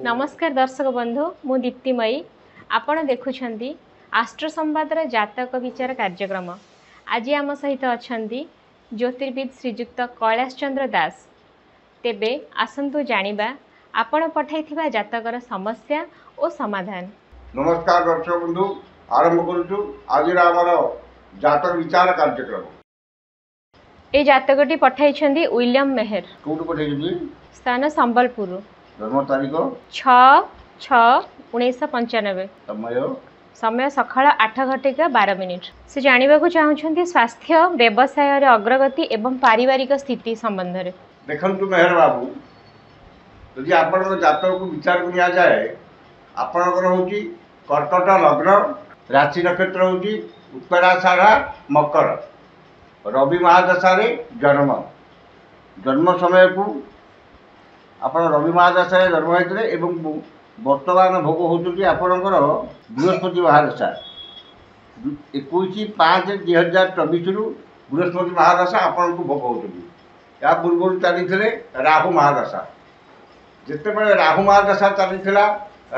नमस्कार दर्शक बंधु मु दीप्तिमयी आपण देखुछंती आस्ट्रो संवादर जातक विचार कार्यक्रम। आज आम सहित अछंती ज्योतिर्विद श्रीजुक्त कैलाश चंद्र दास। तेबे आसंतु जानिबा आपण पठाइथिबा जातकर समस्या और समाधान। नमस्कार दर्शक बंधु आरंभ करूँ आज जातक विचार कार्यक्रम। ए जातकटी पठाइछंती विलियम मेहर। कोठु पठाइछंती? स्थान संबलपुर। जन्म तारीख 6/6/1995। समय सकाळ 8:12 से जानवा चाहते स्वास्थ्य व्यवसाय अग्रगति एवं पारिवारिक स्थिति संबंध में। देखु मेहर बाबू यदि आप जातक को विचार को नि जाए आपणकर हूँ कर्कट लग्न राशि नक्षत्र हूँ उत्तराषाढ़ा मकर रवि महादशा जन्म जन्म समय को आप रवि महादशा जन्म होते बर्तमान भोग होती आपणकर बृहस्पति महादशा 21/5/2024 बृहस्पति महादशा आपण को भोग होती या पूर्व चली राहु महादशा जिते राहु महादशा चली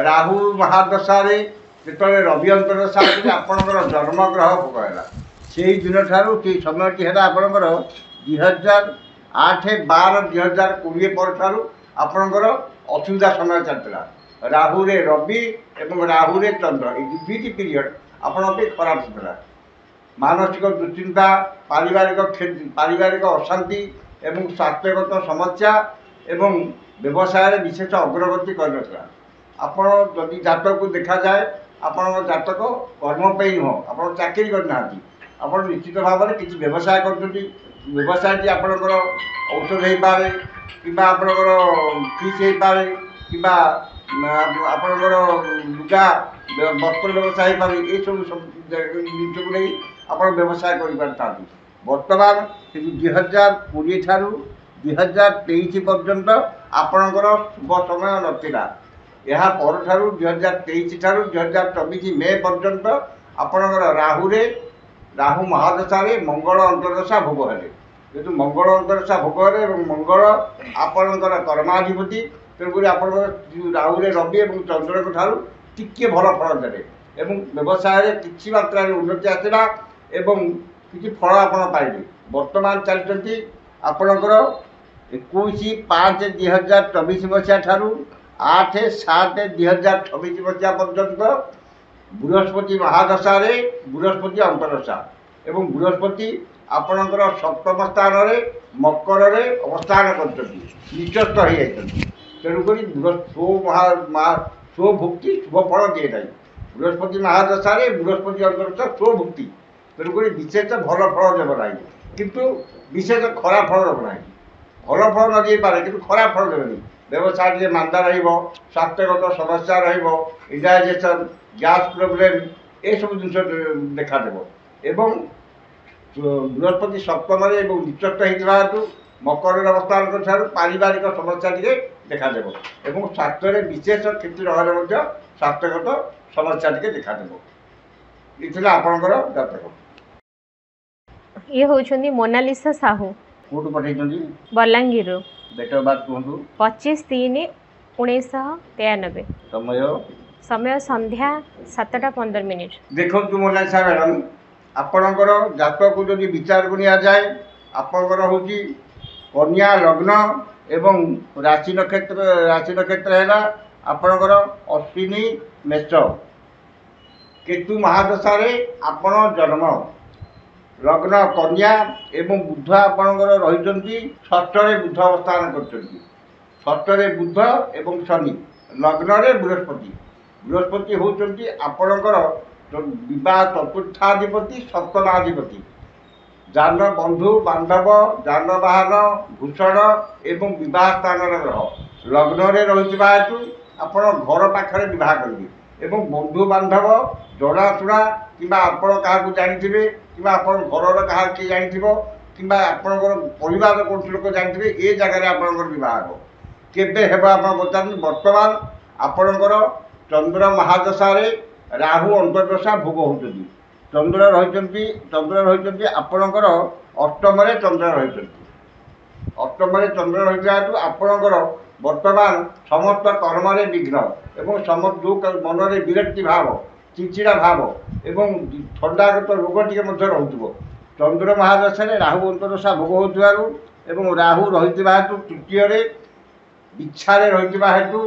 राहु महादशा जो रवि अंतरदशा आपणकर जन्म ग्रह भोग है से दिन ठार से समय है आपणकर 2008-12-2020 पर आपणकर असुविधा समय चलता राहु रे रवि एवं राहु रे चंद्र ये पीरियड आपण खराब होता मानसिक दुश्चिंता पारिवारिक अशांति एवं स्वास्थ्यगत समस्या एवं व्यवसाय विशेष अग्रगति कर आपण जदि जातक को देखा जाए आपण जातक कर्मपाई नुह आप चाकरी करना आप निश्चित भाव में किसी व्यवसाय कर आपणकर औषध हो पाए कि आपणकर फिश हो पाए कि आपणकर लुगा वस्त्र व्यवसाय हो पाए ये सब जिन को नहीं आप व्यवसाय कर बर्तमान 2020 ठारू 2023 पर्यंत आपणकर शुभ समय नथिला यह पर ठारू 2023 ठारू 2024 मे पर्यंत आपणकर राहु महादशा मंगल अंतरदशा भोग है जेहतु मंगल अंतरदशा भोग है मंगल आपणकर कर्माधिपति तेणुक आप राहु रवि और चंद्र ठारू टिके भल फल दे व्यवसाय किसी मात्रा उन्नति आसला किसी फल आप पाइबे बर्तमान चलती आपणकर 21/5/2024 मसीहा ठारू 8/7/2026 मसीहा पर्यंत बृहस्पति महादशा बृहस्पति अंतरदशा एवं बृहस्पति आपणकर सप्तम स्थान मकर अवस्थान कर निचस्थ हो जाती तेणुक स्वभुक्ति शुभ फल दिए ना बृहस्पति महादशा बृहस्पति अंतरदशा स्वभुक्ति तेणुक विशेष भल फल देव ना किंतु विशेष खराब फल देव ना भल फल न दे पारे कि खराब फल देवे व्यवसाय मांदा स्वास्थ्यगत समस्या इंडाइजेशन गैस प्रोब्लेम ये सब जिन देखादेव एवं बृहस्पति सप्तम निचस्थ होता मकर अवस्थान कर पारिवारिक समस्या टे देखादेव एवं स्वास्थ्य विशेष क्षति रहा स्वास्थ्यगत समस्या टे देखादेव ये आपणकर जातक। ये होउछंदी मोनालिसा साहू कोठु पठाई बलांगीर डेट ऑफ बर्थ कहूँ 25/3/1993 समय संध्या 7:15 देखो मोनालिसा मैडम आपणकर जातक को जब विचार को नि जाए आपणकर हूँ कन्या लग्न एवं राशि नक्षत्र है आपणकर अश्विनी मेष केतु महादशा आपण जन्म लग्न कन्या एवं बुध आपणकर रही षष्ठ बुध अवस्थान कर बुध एवं शनि लग्न बृहस्पति होती आपणकर विवाह चतुर्थाधिपति सप्तमाधिपति जान बंधु बांधव जानवाहन भूषण एवं विवाह स्थान ग्रह लग्न रही हेतु आप घर पाखे बहुत करेंगे बंधु बांधव जनाशुना कि आप जानी कि आप घर क्या जानी कि आपंकर परिवार कौन लोक जानते ये जगह आपंकर बहुत केवे आप बर्तमान आपणकर चंद्र महादशा राहु अंतरदशा भोग होती चंद्र रही आपणकर अष्टम चंद्र रही अष्टम चंद्र रही आपणकर বর্তমান সমস্ত কর্মরে বিঘ্ন এবং সমস্ত মନରେ বিরক্তি ভাব চিড়চিড়া ভাব এবং ଥଣ୍ଡାଗତ ରୋଗ ଟିକେ ମଧ୍ୟ ରହୁଥିବ। ଚନ୍ଦ୍ର ମହାଦଶାରେ ରାହୁ ଅନ୍ତର୍ଦଶା ଭୋଗ ହେଉଥିବାରୁ ଏବଂ ରାହୁ ରହିଥିବା ହେତୁ ତୃତୀୟରେ ଇଚ୍ଛାରେ ରହିଥିବା ହେତୁ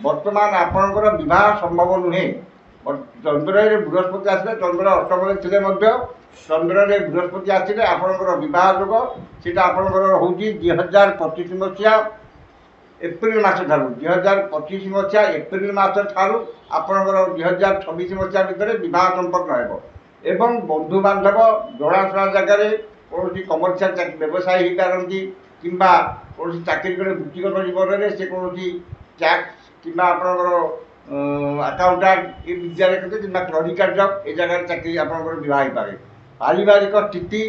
ବର୍ତ୍ତମାନ ଆପଣଙ୍କର ବିବାହ ସମ୍ଭବ ନୁହେଁ। ଚନ୍ଦ୍ରରେ ବୃହସ୍ପତି ଆସିଲେ ଚନ୍ଦ୍ର ଅଷ୍ଟମରେ ଥିଲେ ମଧ୍ୟ ଚନ୍ଦ୍ରରେ ବୃହସ୍ପତି ଆସିଲେ ଆପଣଙ୍କର ବିବାହ ଯୋଗ ସେଇଟା ଆପଣଙ୍କର ହେଉଛି 2025 ମସିହା ଏପ୍ରିଲ ମାସ ଠାରୁ 2025 ମସିହା ଏପ୍ରିଲ ମାସ ଠାରୁ ଆପଣଙ୍କର 2026 ମସିହା ଭିତରେ ବିବାହ ସମ୍ପନ୍ନ ହେବ ଏବଂ ବନ୍ଧୁବାନ୍ଧବ ଜଣାଶୁଣା ଜାଗାରେ କୌଣସି କମର୍ସିଆଲ ବ୍ୟବସାୟ ହେଇପାରନ୍ତି କିମ୍ବା କୌଣସି ଚାକିରି କଲେ ବୃତ୍ତିଗତ ଜୀବନରେ ସେ କୌଣସି ଟ୍ୟାକ୍ସ କିମ୍ବା ଆପଣଙ୍କର ଆକାଉଣ୍ଟାଣ୍ଟ ଏ ବିଦ୍ୟାରେ କେତେ କିମ୍ବା କ୍ଲରିକାଲ ଜବ୍ ଏ ଜାଗାରେ ଚାକିରି ଆପଣଙ୍କର ବିବାହ ହେଇପାରେ। ପାରିବାରିକ ସ୍ଥିତି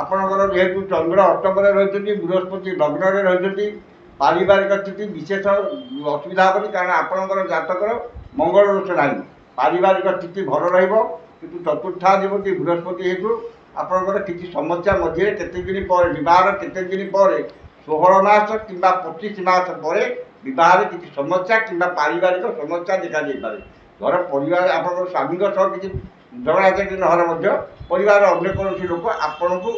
ଆପଣଙ୍କର ଯେହେତୁ ଚନ୍ଦ୍ର ଅଷ୍ଟମରେ ରହିଛନ୍ତି ବୃହସ୍ପତି ଲଗ୍ନରେ ରହିଛନ୍ତି ପାରିବାରିକ ସ୍ଥିତି ବିଶେଷ ଅସୁବିଧା ହେବନି କାରଣ ଆପଣଙ୍କର ଜାତକର ମଙ୍ଗଳ ଦୋଷ ନାହିଁ। ପାରିବାରିକ ସ୍ଥିତି ଭଲ ରହିବ କିନ୍ତୁ ଚତୁର୍ଥାଧିପତି ବୃହସ୍ପତି ହେତୁ ଆପଣଙ୍କର କିଛି ସମସ୍ୟା ମଝିରେ କେତେ ଦିନ ପରେ ବିବାହର କେତେ ଦିନ ପରେ 16 ମାସ କିମ୍ବା 25 ମାସ ପରେ ବିବାହରେ କିଛି ସମସ୍ୟା କିମ୍ବା ପାରିବାରିକ ସମସ୍ୟା ଦେଖାଯାଇପାରେ। ଘର ପରିବାର ଆପଣଙ୍କର ସ୍ୱାମୀଙ୍କ ସହ କିଛି ଝଗଡ଼ା ଝାଟି ନହେଲେ ମଧ୍ୟ ପରିବାରର ଅନ୍ୟ କୌଣସି ଲୋକ ଆପଣଙ୍କୁ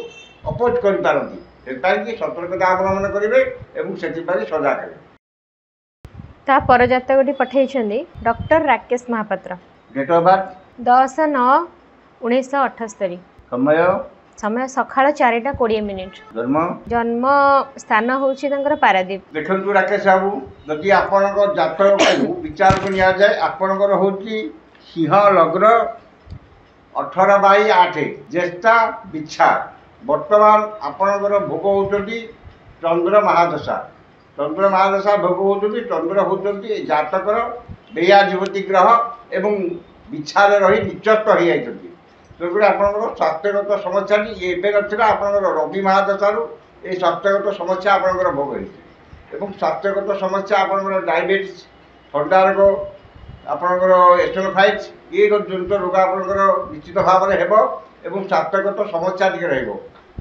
ଅପୋଜ କରିପାରନ୍ତି। ସେଥିପାଇଁ ସତର୍କତା ଅବଲମ୍ବନ କରିବେ ଏବଂ ସେଥିପାଇଁ ସଜାଗ ହେବେ। ତା ପର ଜାତକଟି ପଠାଇଛନ୍ତି doctor Rakesh Mahapatra. Date of birth 10/9/1978। ସମୟ ସକାଳ 4:20। ଜନ୍ମ ସ୍ଥାନ ହେଉଛି ତାଙ୍କର ପାରାଦୀପ। ଦେଖନ୍ତୁ ରାକେଶ ବାବୁ ଯଦି ଆପଣଙ୍କ ଜାତକକୁ ବିଚାରକୁ ନିଆଯାଏ ଆପଣଙ୍କର ହେଉଛି ସିଂହ ଲଗ୍ନ 18/8 ଜ୍ୟେଷ୍ଠା ବିଛା। ବର୍ତ୍ତମାନ ଆପଣଙ୍କର ଭୋଗ ହେଉଛନ୍ତି ଚନ୍ଦ୍ର ମହାଦଶା। ଚନ୍ଦ୍ର ମହାଦଶା ଭୋଗ ହେଉଛନ୍ତି ଚନ୍ଦ୍ର ହେଉଛନ୍ତି ଜାତକର ବ୍ୟୟାଧିପତି ଗ୍ରହ ଏବଂ ବିଛାରେ ରହି ନିଚସ୍ତ ହୋଇଯାଇଛନ୍ତି। ତେଣୁକରି ଆପଣଙ୍କର ସ୍ୱାସ୍ଥ୍ୟଗତ ସମସ୍ୟାଟି ଏବେ ନଥିଲା ଆପଣଙ୍କର ରବି ମହାଦଶାରୁ এই ସ୍ୱାସ୍ଥ୍ୟଗତ ସମସ୍ୟା ଆପଣଙ୍କର ଭୋଗ ହେଇଛି ଏବଂ ସ୍ୱାସ୍ଥ୍ୟଗତ ସମସ୍ୟା ଆପଣଙ୍କର ଡାଇବେଟିସ୍ ଥଣ୍ଡା ରୋଗ ଆପଣଙ୍କର ଏଷ୍ଟୋନୋଫାଇଟ୍ସ ଏ ଜନିତ ରୋଗ ଆପଣଙ୍କର ନିଶ୍ଚିତ ଭାବରେ ହେବ ଏବଂ ସ୍ୱାସ୍ଥ୍ୟଗତ ସମସ୍ୟା ଟିକେ ରହିବ।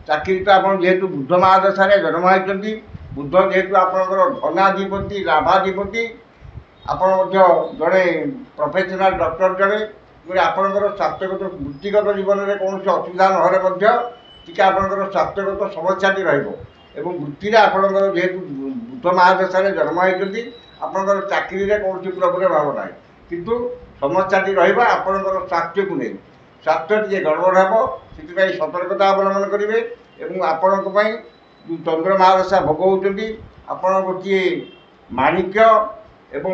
ଚାକିରି ତ ଆପଣ ଯେହେତୁ ବୁଧ ମହାଦଶାରେ ଜନ୍ମ ହୋଇଛନ୍ତି ବୁଧ ଯେହେତୁ ଆପଣଙ୍କର ଧନାଧିପତି ଲାଭାଧିପତି ଆପଣ ମଧ୍ୟ ଜଣେ ପ୍ରଫେସନାଲ ଡକ୍ଟର ଜଣେ ଆପଣଙ୍କର ସ୍ୱାସ୍ଥ୍ୟଗତ ବୃତ୍ତିଗତ ଜୀବନରେ କୌଣସି ଅସୁବିଧା ନହେଲେ ମଧ୍ୟ ଟିକେ ଆପଣଙ୍କର ସ୍ୱାସ୍ଥ୍ୟଗତ ସମସ୍ୟାଟି ରହିବ ଏବଂ ବୃତ୍ତିରେ ଆପଣଙ୍କର ଯେହେତୁ ବୁଧ ମହାଦଶାରେ ଜନ୍ମ ହୋଇଛନ୍ତି ଆପଣଙ୍କର ଚାକିରିରେ କୌଣସି ପ୍ରୋବ୍ଲେମ୍ ହେବ ନାହିଁ କିନ୍ତୁ ସମସ୍ୟାଟି ରହିବ ଆପଣଙ୍କର ସ୍ୱାସ୍ଥ୍ୟକୁ ନେଇ। ସ୍ୱାସ୍ଥ୍ୟ ଟିକେ ଗଡ଼ବଡ଼ ହେବ ସେଥିପାଇଁ ସତର୍କତା ଅବଲମ୍ବନ କରିବେ ଏବଂ ଆପଣଙ୍କ ପାଇଁ ଯେଉଁ ଚନ୍ଦ୍ର ମହାଦଶା ଭୋଗ ହେଉଛନ୍ତି ଆପଣ ଗୋଟିଏ ମାଣିକ୍ୟ ଏବଂ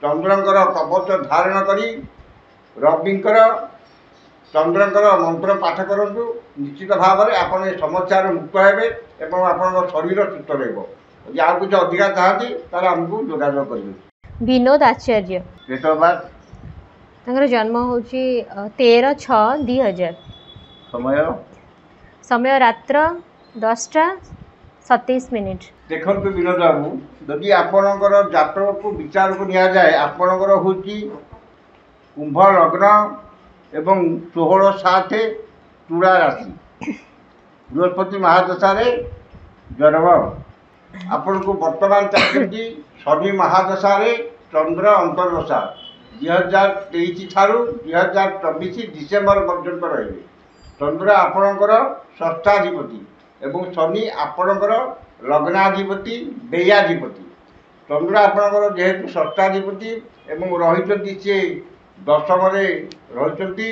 ଚନ୍ଦ୍ରଙ୍କର କବଚ ଧାରଣ କରି ରବିଙ୍କର ଚନ୍ଦ୍ରଙ୍କର ମନ୍ତ୍ର ପାଠ କରନ୍ତୁ ନିଶ୍ଚିତ ଭାବରେ ଆପଣ ଏ ସମସ୍ୟାରୁ ମୁକ୍ତ ହେବେ ଏବଂ ଆପଣଙ୍କ ଶରୀର ସୁସ୍ଥ ରହିବ। ଯଦି ଆଉ କିଛି ଅଧିକା ଚାହାନ୍ତି ତାହେଲେ ଆମକୁ ଯୋଗାଯୋଗ କରିବେ। ବିନୋଦ ଆଚାର୍ଯ୍ୟ। ଡେଟ୍ ଅଫ୍ ବାର୍ଥ ତାଙ୍କର ଜନ୍ମ ହେଉଛି 13/6/2000। ସମୟ ରାତ୍ର 10:27। ଦେଖନ୍ତୁ ବିନୋଦ ବାବୁ ଯଦି ଆପଣଙ୍କର ଜାତକକୁ ବିଚାରକୁ ନିଆଯାଏ ଆପଣଙ୍କର ହେଉଛି କୁମ୍ଭ ଲଗ୍ନ ଏବଂ 16/7 ତୁଳା ରାଶି ବୃହସ୍ପତି ମହାଦଶାରେ ଜନ୍ମ। ଆପଣଙ୍କୁ ବର୍ତ୍ତମାନ ଚାକିରି ଶନି ମହାଦଶାରେ ଚନ୍ଦ୍ର ଅନ୍ତର୍ଦଶା 2023 ଠାରୁ 2024 ଡିସେମ୍ବର ପର୍ଯ୍ୟନ୍ତ ରହିବେ। ଚନ୍ଦ୍ର ଆପଣଙ୍କର ଷଷ୍ଠାଧିପତି ଏବଂ ଶନି ଆପଣଙ୍କର ଲଗ୍ନାଧିପତି ବ୍ୟୟାଧିପତି। ଚନ୍ଦ୍ର ଆପଣଙ୍କର ଯେହେତୁ ଷଷ୍ଠାଧିପତି ଏବଂ ରହିଛନ୍ତି ସିଏ ଦଶମରେ ରହିଛନ୍ତି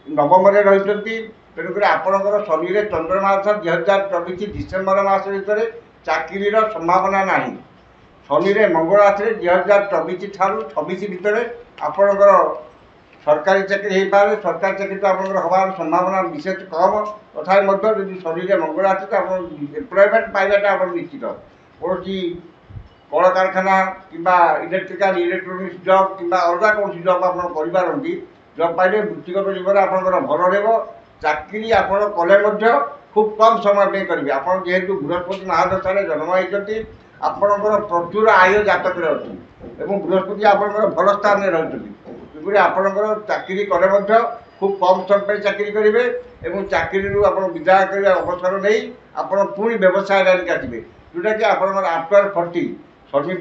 ନବମରେ ରହିଛନ୍ତି ତେଣୁକରି ଆପଣଙ୍କର ଶନିରେ ଚନ୍ଦ୍ରମାସ 2024 ଡିସେମ୍ବର ମାସ ଭିତରେ ଚାକିରିର ସମ୍ଭାବନା ନାହିଁ। ଶନିରେ ମଙ୍ଗଳ ଆସିଲେ 2024 ଠାରୁ 26 ଭିତରେ ଆପଣଙ୍କର ସରକାରୀ ଚାକିରି ହେଇପାରେ। ସରକାରୀ ଚାକିରି ତ ଆପଣଙ୍କର ହେବାର ସମ୍ଭାବନା ବିଶେଷ କମ୍ ତଥାପି ମଧ୍ୟ ଯଦି ଶନିରେ ମଙ୍ଗଳ ଆସେ ତ ଆପଣ ଏମ୍ପ୍ଲୟମେଣ୍ଟ ପାଇବାଟା ଆପଣ ନିଶ୍ଚିତ। କୌଣସି କଳକାରଖାନା କିମ୍ବା ଇଲେକ୍ଟ୍ରିକାଲ ଇଲେକ୍ଟ୍ରୋନିକ୍ସ ଜବ୍ କିମ୍ବା ଅଲଗା କୌଣସି ଜବ୍ ଆପଣ କରିପାରନ୍ତି ଜବ୍ ପାଇଲେ ବୃତ୍ତିଗତ ଜୀବନ ଆପଣଙ୍କର ଭଲ ରହିବ। ଚାକିରି ଆପଣ କଲେ ମଧ୍ୟ ଖୁବ୍ କମ୍ ସମୟ ପାଇଁ କରିବେ। ଆପଣ ଯେହେତୁ ବୃହସ୍ପତି ମହାଦଶାରେ ଜନ୍ମ ହୋଇଛନ୍ତି ଆପଣଙ୍କର ପ୍ରଚୁର ଆୟ ଜାତକରେ ଅଛି ଏବଂ ବୃହସ୍ପତି ଆପଣଙ୍କର ଭଲ ସ୍ଥାନରେ ରହିଛନ୍ତି ତେଣୁକରି ଆପଣଙ୍କର ଚାକିରି କଲେ ମଧ୍ୟ ଖୁବ୍ କମ୍ ସମୟ ପାଇଁ ଚାକିରି କରିବେ ଏବଂ ଚାକିରିରୁ ଆପଣ ବିଦାୟ କରିବା ଅବସର ନେଇ ଆପଣ ପୁଣି ବ୍ୟବସାୟ ଲାଇନ୍କି ଆସିବେ ଯେଉଁଟାକି ଆପଣଙ୍କର ଆଫ୍ଟର 40 शनि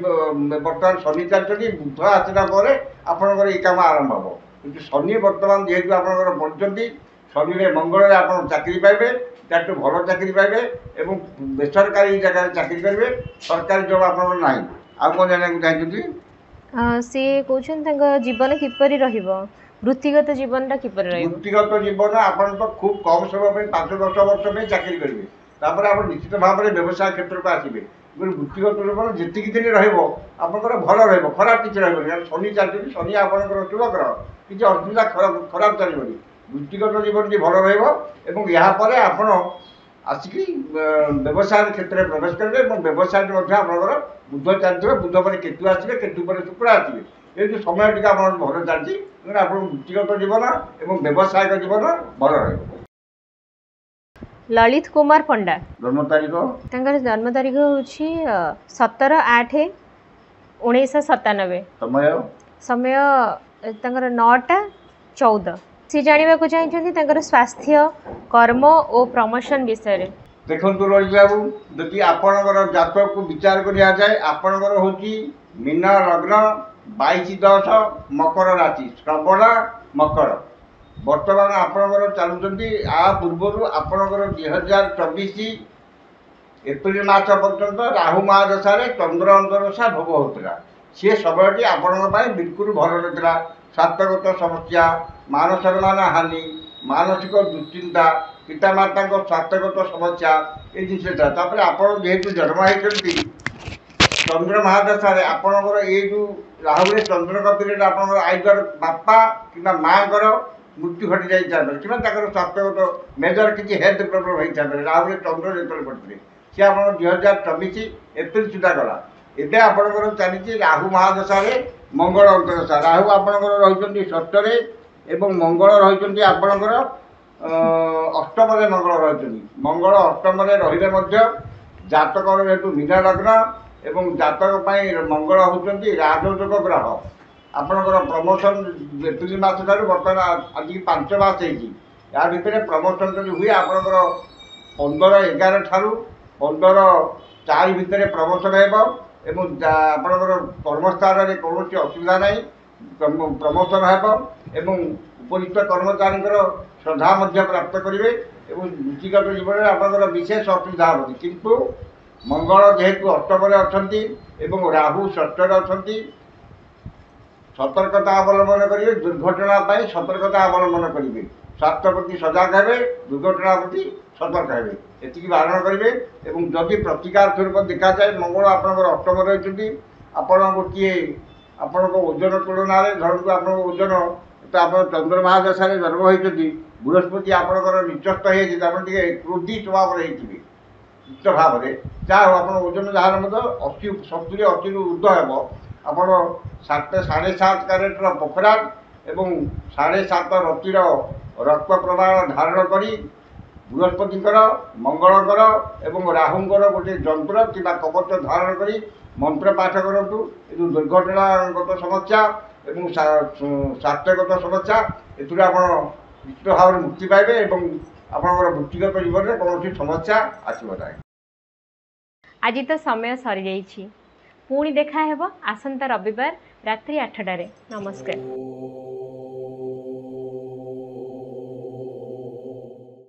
बर्तमान शनि चालुଛନ୍ତି बुध आसला पर आपणकर ये काम आरंभ हम कि शनि बर्तमान जेहेतु आपणकर पढ़ुଛନ୍ତି शनि मंगल आप चाकरी पाइबे ताठू भल चाकरी पाइबे एवं बेसरकारी जगह चाकरी करेंगे सरकारी जॉब आपणकर ना आ कौन जाना चाहिए सी कहते जीवन किपरि रहिबो वृत्तिगत जीवन किपरि रहिबो वृत्तिगत जीवन आपण तो खूब कम समय 5-10 वर्ष में चाकरी करेंगे तापर आप निश्चित भाव में व्यवसाय क्षेत्र को आसवे वृत्तिगत जीवन जी दिन रपर भल खराब किसी रही शनि चलती शनि आपंकर शुभ ग्रह किसी असुविधा खराब चलो वृत्तिगत जीवन टी भल रपर आपण आसिकी व्यवसाय क्षेत्र में प्रवेश करेंगे व्यवसाय आपंकर बुध चलते बुध पर केतु आसवे केतु पर शुक्र आसवे ये जो समय टी आप भल चलती आप वृत्तिगत जीवन और व्यवसायिक जीवन भल रही ललित कुमार पंडा जन्म तारीख जन्म तारीख हूँ 17/8/1997 समय समय 9टा 14 सी जानवा चाहिए स्वास्थ्य कर्म और प्रमोशन विषय देखु ललित बाबू यदि आपणकर जातक को विचार कराए आपणकर हूँ मीन लग्न 22-10 मकर राशि श्रवण मकर बर्तमान आपणकर चलुँच आ पूर्वर आपणकर 2024 एप्रिल मास पर्यंत राहु महादशा चंद्र अंतरदशा भोग होता सी समयटी आपण बिल्कुल भल ना स्वास्थ्यगत समस्या मान सम्मान हानि मानसिक दुश्चिंता पितामाता स्वास्थ्यगत समस्या ये जिनसा आपड़ जेहेतु जन्म होती चंद्र महादशा आपणकर ये जो राहु चंद्र पीरियड आप आइदर बापा कि माँ मृत्यु घटी जाए कि स्वास्थ्यगत मेजर किसी हेल्थ प्रोब्लेम होता है राहु चंद्र जो पड़ते सी आप 2024 एप्रिल सुधा गला एवं आपंकर चली राहु महादशा मंगल अंतरदशा राहु आपंकर रही षष्ठे एवं मंगल रही आपंकर अष्टम मंगल रही मंगल अष्टम रे जातक जेहतु मीन लग्न एवं जातक मंगल होती राजयोग ग्रह आपंकर प्रमोशन एप्रिल मास ठार बर्तमान आज 5 मास या भितर प्रमोशन जो हुए आपंकर 15/11 ठारू 15/4 भितर प्रमोशन एवं आपंकर कर्मस्थान में कौन असुविधा ना प्रमोशन एवं उपयुक्त कर्मचारी श्रद्धा प्राप्त करेंगे और वृत्तिगत जीवन में आपंकर विशेष असुविधा होती किंतु मंगल जेहेतु अष्टम अच्छा राहु षष्ठे अच्छा सतर्कता अवलंबन करेंगे दुर्घटना सतर्कता अवलंबन करेंगे स्वास्थ्य प्रति सजग हे दुर्घटना प्रति सतर्क हे ये बारण करेंगे और जदि प्रतिकार स्वरूप देखा जाए मंगल आपंकर अष्टम रही आपण गोटे आपण ओजन तुलन धरतु आप ओजन तो आप चंद्र महादशा जन्म होती बृहस्पति आपंकर निचस्थ होती क्रोधी स्वभाव होती उच्च भाव में जहाँ आप ओजन जहाँ 80 70 80 ऊर्ध हे आप 7.5 कैरेटर पोखराज एवं 7.5 रतिर रक्त प्रमाण धारण करी बृहस्पतिकर मंगलकर एवं राहुंकर गोटे जंत्र कि कवच धारण करी मंत्र पाठ करूँ ये दुर्घटनागत समस्या एवं स्वास्थ्यगत समस्या एथुर आप निश्चित भाव में मुक्ति पाइबे एवं आपंकर वृत्तिगत जीवन में कौन समस्या आसना आज तो समय सरी जाइए पुणी देखा हेब आसंता रविवार रात्रि 8टारे नमस्कार।